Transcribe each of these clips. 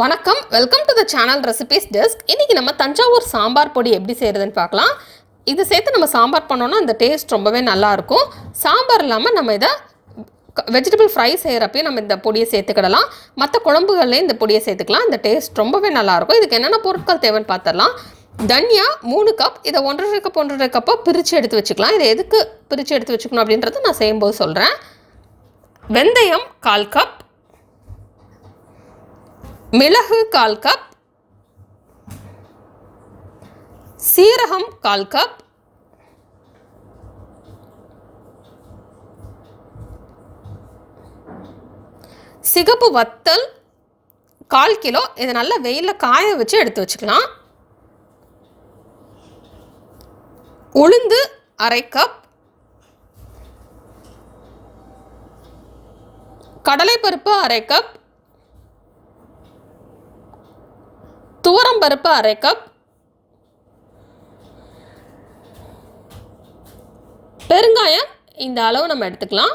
வணக்கம், welcome to the channel recipes desk. இன்றைக்கி நம்ம தஞ்சாவூர் சாம்பார் பொடி எப்படி செய்கிறதுன்னு பார்க்கலாம். இது சேர்த்து நம்ம சாம்பார் பண்ணோன்னா அந்த டேஸ்ட் ரொம்பவே நல்லாயிருக்கும். சாம்பார் இல்லாமல் நம்ம இதை வெஜிடபிள் ஃப்ரை செய்கிறப்பையும் நம்ம இந்த பொடியை சேர்த்துக்கிடலாம். மற்ற குழம்புகள்லேயும் இந்த பொடியை சேர்த்துக்கலாம். இந்த டேஸ்ட் ரொம்பவே நல்லாயிருக்கும். இதுக்கு என்னென்ன பொருட்கள் தேவைன்னு பார்த்துடலாம். தனியா 3 கப், இதை 1.5 கப்பாக பிரித்து எடுத்து வச்சுக்கலாம். இதை எதுக்கு பிரித்து எடுத்து வச்சுக்கணும் அப்படின்றத நான் செய்யும்போது சொல்கிறேன். வெந்தயம் 1/4 கப், மிளகு 1/4 கப், சீரகம் 1/4 கப், சிகப்பு வத்தல் 1/4 கிலோ. இதை நல்லா வெயிலில் காய வச்சு எடுத்து வச்சுக்கலாம். உளுந்து 1/2 கப், கடலைப்பருப்பு 1/2 கப், துவரம்பருப்பு 1/2 கப், பெருங்காயம் இந்த அளவு நம்ம எடுத்துக்கலாம்.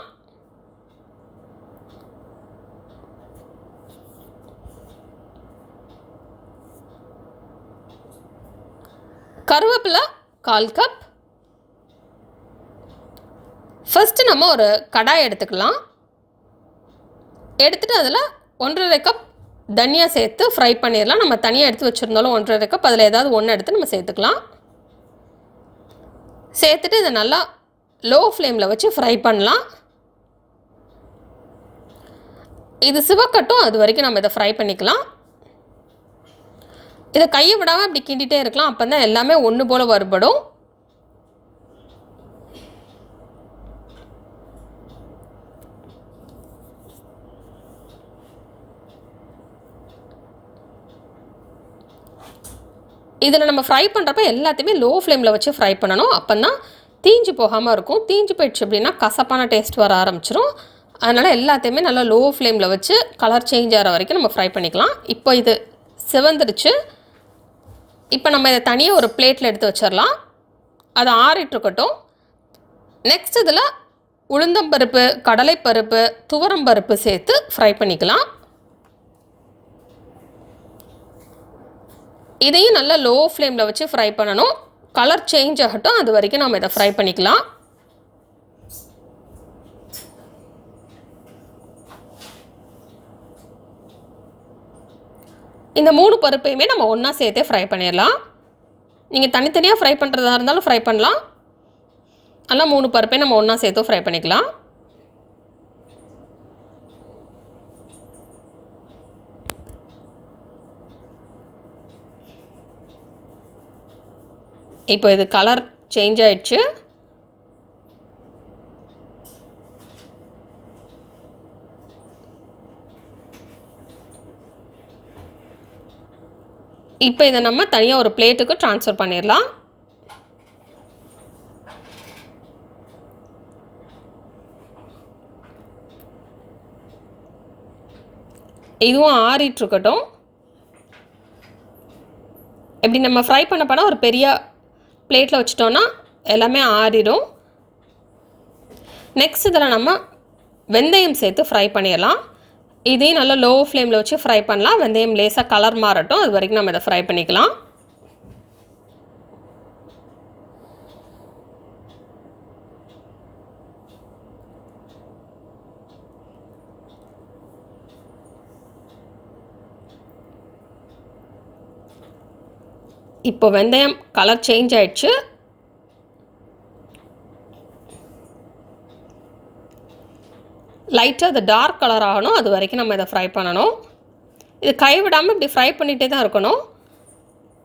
கருவேப்பிலை 1/4 கப். ஃபஸ்ட்டு நம்ம ஒரு கடாய் எடுத்துக்கலாம். எடுத்துகிட்டு அதில் 1.5 கப் தனியா சேர்த்து ஃப்ரை பண்ணிடலாம். நம்ம தனியாக எடுத்து வச்சுருந்தாலும் 1.5 கப், அதில் ஏதாவது ஒன்று எடுத்து நம்ம சேர்த்துக்கலாம். சேர்த்துட்டு இதை நல்லா லோ ஃப்ளேமில் வச்சு ஃப்ரை பண்ணலாம். இது சிவக்கட்டும், அது வரைக்கும் நம்ம இதை ஃப்ரை பண்ணிக்கலாம். இதை கையை விடாமல் அப்படி கிண்டிகிட்டே இருக்கலாம். அப்போ தான் எல்லாமே ஒன்று போல் வறுபடும். இதில் நம்ம ஃப்ரை பண்ணுறப்ப எல்லாத்தையுமே லோ ஃப்ளேமில் வச்சு ஃப்ரை பண்ணணும். அப்போ தான் தீஞ்சு போகாமல் இருக்கும். தீஞ்சு போயிடுச்சு அப்படின்னா கசப்பான டேஸ்ட் வர ஆரம்பிச்சிடும். அதனால் எல்லாத்தையுமே நல்லா லோ ஃப்ளேமில் வச்சு கலர் சேஞ்ச் ஆகிற வரைக்கும் நம்ம ஃப்ரை பண்ணிக்கலாம். இப்போ இது சிவந்துடுச்சு. இப்போ நம்ம இதை தனியாக ஒரு பிளேட்டில் எடுத்து வச்சிடலாம். அதை ஆறிட்டுருக்கட்டும். நெக்ஸ்ட் இதில் உளுந்தம்பருப்பு, கடலைப்பருப்பு, துவரம்பருப்பு சேர்த்து ஃப்ரை பண்ணிக்கலாம். இதையும் நல்லா லோ ஃப்ளேமில் வச்சு ஃப்ரை பண்ணணும். கலர் சேஞ்ச் ஆகட்டும், அது வரைக்கும் நம்ம இதை ஃப்ரை பண்ணிக்கலாம். இந்த 3 பருப்பையுமே நம்ம ஒன்றா சேர்த்தே ஃப்ரை பண்ணிடலாம். நீங்கள் தனித்தனியாக ஃப்ரை பண்ணுறதா இருந்தாலும் ஃப்ரை பண்ணலாம். அதெல்லாம் 3 பருப்பையும் நம்ம ஒன்றா சேர்த்து ஃப்ரை பண்ணிக்கலாம். இப்போ இது கலர் சேஞ்ச் ஆயிடுச்சு. இப்போ இதை நம்ம தனியாக ஒரு பிளேட்டுக்கு ட்ரான்ஸ்ஃபர் பண்ணிடலாம். இதுவும் ஆறிட்டுருக்கட்டும். இப்படி நம்ம ஃப்ரை பண்ண ஒரு பெரிய பிளேட்டில் வச்சிட்டோன்னா எல்லாமே ஆறிடும். நெக்ஸ்ட் இதில் நம்ம வெந்தயம் சேர்த்து ஃப்ரை பண்ணிடலாம். இதையும் நல்லா லோ ஃப்ளேமில் வச்சு ஃப்ரை பண்ணலாம். வெந்தயம் லேசாக கலர் மாறட்டும், அது வரைக்கும் நம்ம இதை ஃப்ரை பண்ணிக்கலாம். இப்போ வெந்தயம் கலர் சேஞ்ச் ஆயிடுச்சு. லைட்டாக அது டார்க் கலர் ஆகணும், அது வரைக்கும் நம்ம இதை ஃப்ரை பண்ணணும். இது கைவிடாமல் இப்படி ஃப்ரை பண்ணிகிட்டே தான் இருக்கணும்.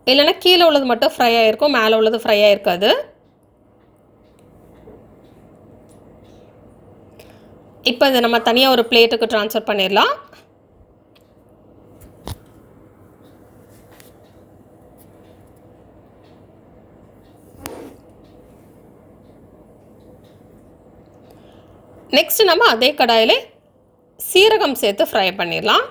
இல்லைன்னா கீழே உள்ளது மட்டும் ஃப்ரை ஆகிருக்கும், மேலே உள்ளது ஃப்ரை ஆகிருக்காது. இப்போ இதை நம்ம தனியாக ஒரு பிளேட்டுக்கு ட்ரான்ஸ்ஃபர் பண்ணிடலாம். நெக்ஸ்ட் நம்ம அதே கடாயில் சீரகம் சேர்த்து ஃப்ரை பண்ணிடலாம்.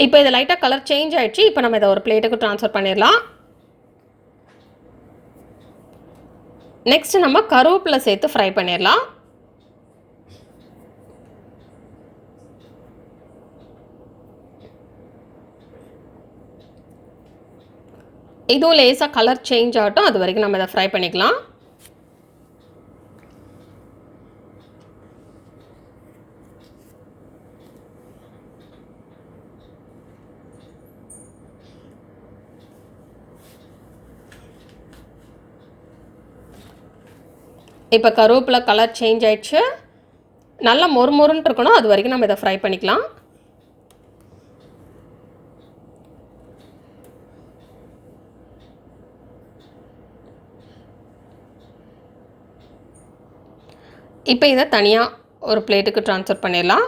இப்போ இது லைட்டாக கலர் சேஞ்ச் ஆகிடுச்சு. இப்போ நம்ம இதை ஒரு பிளேட்டுக்கு ட்ரான்ஸ்ஃபர் பண்ணிடலாம். நெக்ஸ்ட் நம்ம கருவேப்பிலை சேர்த்து ஃப்ரை பண்ணிடலாம். இதுவும் லேசாக கலர் சேஞ்ச் ஆகட்டும், அது வரைக்கும் நம்ம இதை ஃப்ரை பண்ணிக்கலாம். இப்போ கருவேப்பிலை கலர் சேஞ்ச் ஆயிடுச்சு. நல்லா மொறுமொறுன்னு இருக்கணும், அது வரைக்கும் நம்ம இதை ஃப்ரை பண்ணிக்கலாம். இப்போ இதை தனியாக ஒரு பிளேட்டுக்கு ட்ரான்ஸ்ஃபர் பண்ணிடலாம்.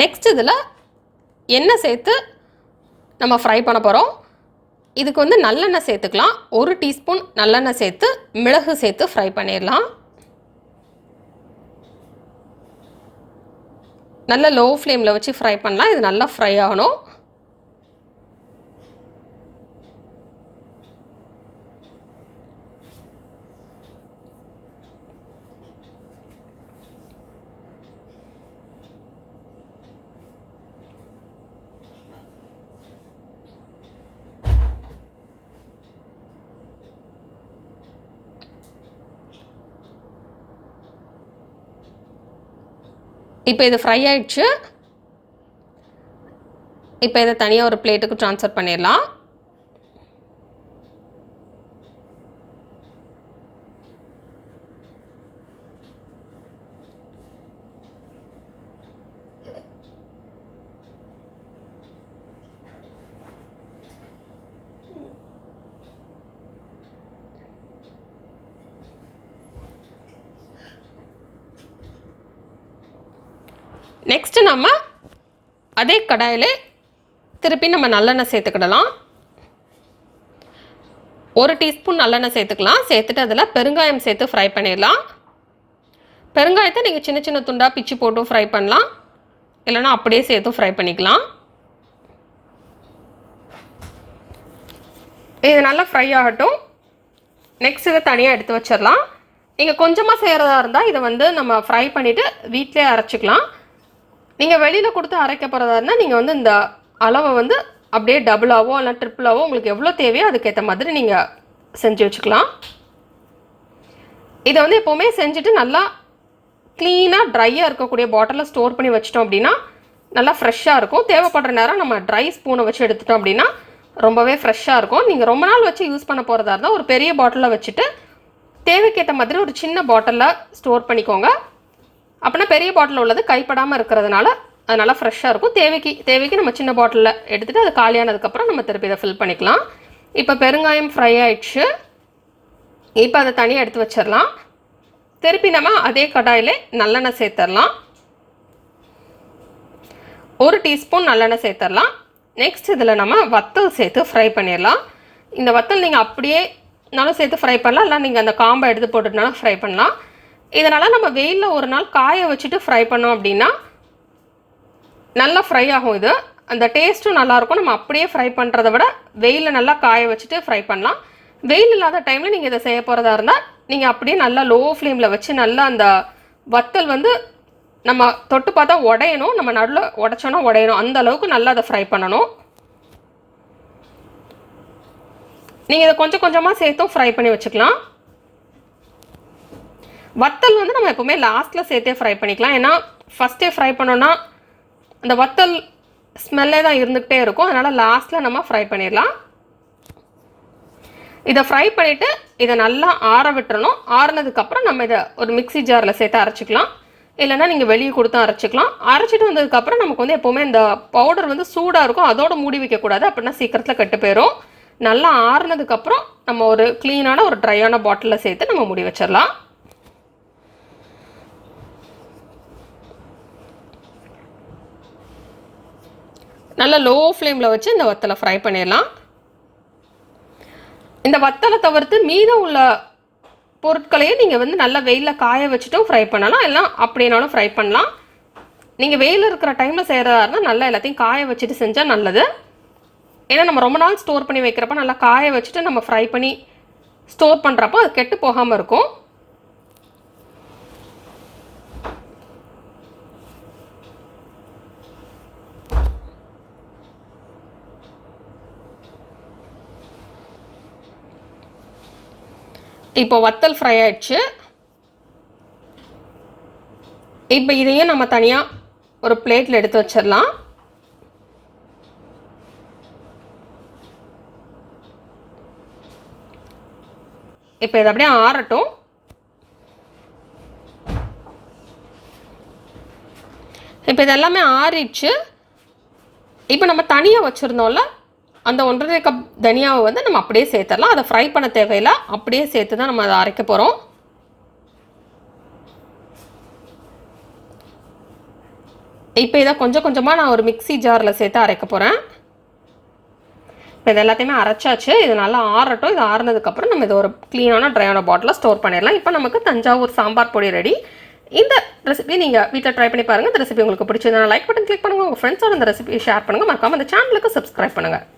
நெக்ஸ்ட் இதில் எண்ணெய் சேர்த்து நம்ம ஃப்ரை பண்ண போகிறோம். இதுக்கு வந்து நல்லெண்ணெய் சேர்த்துக்கலாம். 1 டீஸ்பூன் நல்லெண்ணெய் சேர்த்து மிளகு சேர்த்து ஃப்ரை பண்ணிடலாம். நல்லா லோ ஃப்ளேமில் வச்சு ஃப்ரை பண்ணலாம். இது நல்லா ஃப்ரை ஆகணும். இப்போ இது ஃப்ரை ஆயிடுச்சு. இப்போ இதை தனியாக ஒரு பிளேட்டுக்கு ட்ரான்ஸ்ஃபர் பண்ணிடலாம். நெக்ஸ்ட் நம்ம அதே கடாயில் திருப்பி நம்ம நல்லெண்ணெய் சேர்த்துக்கிடலாம். 1 டீஸ்பூன் நல்லெண்ணெய் சேர்த்துக்கலாம். சேர்த்துட்டு அதில் பெருங்காயம் சேர்த்து ஃப்ரை பண்ணிடலாம். பெருங்காயத்தை நீங்கள் சின்ன சின்ன துண்டாக பிச்சு போட்டு ஃப்ரை பண்ணலாம், இல்லைனா அப்படியே சேர்த்து ஃப்ரை பண்ணிக்கலாம். இது நல்லா ஃப்ரை ஆகட்டும். நெக்ஸ்ட் இதை தனியாக எடுத்து வச்சிடலாம். நீங்கள் கொஞ்சமாக செய்கிறதா இருந்தால் இதை வந்து நம்ம ஃப்ரை பண்ணிவிட்டு வீட்டிலே அரைச்சிக்கலாம். நீங்கள் வெளியில் கொடுத்து அரைக்க போகிறதா இருந்தால் நீங்கள் வந்து இந்த அளவை வந்து அப்படியே டபுளாவோ இல்லை ட்ரிப்பிளாவோ உங்களுக்கு எவ்வளோ தேவையோ அதுக்கேற்ற மாதிரி நீங்கள் செஞ்சு வச்சுக்கலாம். இதை வந்து எப்போவுமே செஞ்சுட்டு நல்லா க்ளீனாக ட்ரையாக இருக்கக்கூடிய பாட்டிலில் ஸ்டோர் பண்ணி வச்சிட்டோம் அப்படின்னா நல்லா ஃப்ரெஷ்ஷாக இருக்கும். தேவைப்படுற நேரம் நம்ம ட்ரை ஸ்பூனை வச்சு எடுத்துட்டோம் அப்படின்னா ரொம்பவே ஃப்ரெஷ்ஷாக இருக்கும். நீங்கள் ரொம்ப நாள் வச்சு யூஸ் பண்ண போகிறதா இருந்தால் ஒரு பெரிய பாட்டிலில் வச்சுட்டு தேவைக்கேற்ற மாதிரி ஒரு சின்ன பாட்டிலில் ஸ்டோர் பண்ணிக்கோங்க. அப்படின்னா பெரிய பாட்டில் உள்ளது கைப்படாமல் இருக்கிறதுனால அது நல்லா ஃப்ரெஷ்ஷாக இருக்கும். தேவைக்கு நம்ம சின்ன பாட்டிலில் எடுத்துகிட்டு அது காலியானதுக்கப்புறம் நம்ம திருப்பி இதை ஃபில் பண்ணிக்கலாம். இப்போ பெருங்காயம் ஃப்ரை ஆயிடுச்சு. இப்போ அதை தனியாக எடுத்து வச்சிடலாம். திருப்பி நம்ம அதே கடாயில் நல்லெண்ணெய் சேர்த்துடலாம். 1 டீஸ்பூன் நல்லெண்ணெய் சேர்த்துடலாம். நெக்ஸ்ட் இதில் நம்ம வத்தல் சேர்த்து ஃப்ரை பண்ணிடலாம். இந்த வத்தல் நீங்கள் அப்படியே நாளும் சேர்த்து ஃப்ரை பண்ணலாம், இல்லை நீங்கள் அந்த காம்பை எடுத்து போட்டுட்டுனாலும் ஃப்ரை பண்ணலாம். இதனால் நம்ம வெயிலில் ஒரு நாள் காய வச்சுட்டு ஃப்ரை பண்ணோம் அப்படின்னா நல்லா ஃப்ரை ஆகும். இது அந்த டேஸ்ட்டும் நல்லாயிருக்கும். நம்ம அப்படியே ஃப்ரை பண்ணுறத விட வெயிலில் நல்லா காய வச்சுட்டு ஃப்ரை பண்ணலாம். வெயில் இல்லாத டைமில் நீங்கள் இதை செய்ய போகிறதா இருந்தால் நீங்கள் அப்படியே நல்லா லோ ஃப்ளேமில் வச்சு நல்லா அந்த வத்தல் வந்து நம்ம தொட்டு பார்த்தா உடையணும், நம்ம நடுவில் உடைச்சோன்னா உடையணும், அந்த அளவுக்கு நல்லா அதை ஃப்ரை பண்ணணும். நீங்கள் இதை கொஞ்சம் கொஞ்சமாக சேர்த்தும் ஃப்ரை பண்ணி வச்சுக்கலாம். வத்தல் வந்து நம்ம எப்போவுமே லாஸ்ட்டில் சேர்த்தே ஃப்ரை பண்ணிக்கலாம். ஏன்னா ஃபஸ்ட்டே ஃப்ரை பண்ணோன்னா அந்த வத்தல் ஸ்மெல்லே தான் இருந்துக்கிட்டே இருக்கும். அதனால் லாஸ்ட்டில் நம்ம ஃப்ரை பண்ணிடலாம். இதை ஃப்ரை பண்ணிவிட்டு இதை நல்லா ஆற விட்டுறணும். ஆறுனதுக்கப்புறம் நம்ம இதை ஒரு மிக்ஸி ஜாரில் சேர்த்து அரைச்சிக்கலாம், இல்லைனா நீங்கள் வெளியே கொடுத்து அரைச்சிக்கலாம். அரைச்சிட்டு வந்ததுக்கப்புறம் நமக்கு வந்து எப்போவுமே இந்த பவுடர் வந்து சூடாக இருக்கும், அதோடு மூடி வைக்கக்கூடாது, அப்படின்னா சீக்கிரத்தில் கெட்டு போயிடும். நல்லா ஆறுனதுக்கப்புறம் நம்ம ஒரு க்ளீனான ஒரு ட்ரையான பாட்டிலில் சேர்த்து நம்ம மூடி வச்சிடலாம். நல்லா லோ ஃப்ளேமில் வச்சு இந்த வத்தலை ஃப்ரை பண்ணிடலாம். இந்த வத்தலை தவிர்த்து மீதம் உள்ள பொருட்களையும் நீங்கள் வந்து நல்லா வெயிலில் காய வச்சுட்டும் ஃப்ரை பண்ணலாம், எல்லாம் அப்படின்னாலும் ஃப்ரை பண்ணலாம். நீங்கள் வெயில் இருக்கிற டைமில் செய்கிறதா இருந்தால் நல்லா எல்லாத்தையும் காய வச்சுட்டு செஞ்சால் நல்லது. ஏன்னா நம்ம ரொம்ப நாள் ஸ்டோர் பண்ணி வைக்கிறப்ப நல்லா காய வச்சுட்டு நம்ம ஃப்ரை பண்ணி ஸ்டோர் பண்ணுறப்போ அது கெட்டு போகாமல் இருக்கும். இப்போ வத்தல் ஃப்ரை ஆயிடுச்சு. இப்போ இதையும் நம்ம தனியாக ஒரு பிளேட்டில் எடுத்து வச்சிடலாம். இப்போ இதை அப்படியே ஆறட்டும். இப்போ இதெல்லாமே ஆறிடுச்சு. இப்போ நம்ம தனியாக வச்சுருந்தோம்ல அந்த 1.5 கப் தனியாவை வந்து நம்ம அப்படியே சேர்த்துடலாம். அதை ஃப்ரை பண்ண தேவையில்லை, அப்படியே சேர்த்து தான் நம்ம அதை அரைக்க போகிறோம். இப்போ இதை கொஞ்சம் கொஞ்சமாக நான் ஒரு மிக்ஸி ஜாரில் சேர்த்து அரைக்க போகிறேன். இப்போ இது எல்லாத்தையுமே அரைச்சாச்சு. இது நல்லா ஆறட்டும். இது ஆறுனதுக்கப்புறம் நம்ம இதை ஒரு க்ளீனான ட்ரையான பாட்டிலில் ஸ்டோர் பண்ணிடலாம். இப்போ நமக்கு தஞ்சாவூர் சாம்பார் பொடி ரெடி. இந்த ரெசிபி நீங்கள் வீட்டில் ட்ரை பண்ணி பாருங்கள். இந்த ரெசிபி உங்களுக்கு பிடிச்சிருந்தா லைக் பட்டன் கிளிக் பண்ணுங்கள். உங்கள் ஃப்ரெண்ட்ஸோட இந்த ரெசிபி ஷேர் பண்ணுங்கள். மறக்காமல் இந்த சேனலுக்கு சப்ஸ்கிரைப் பண்ணுங்கள்.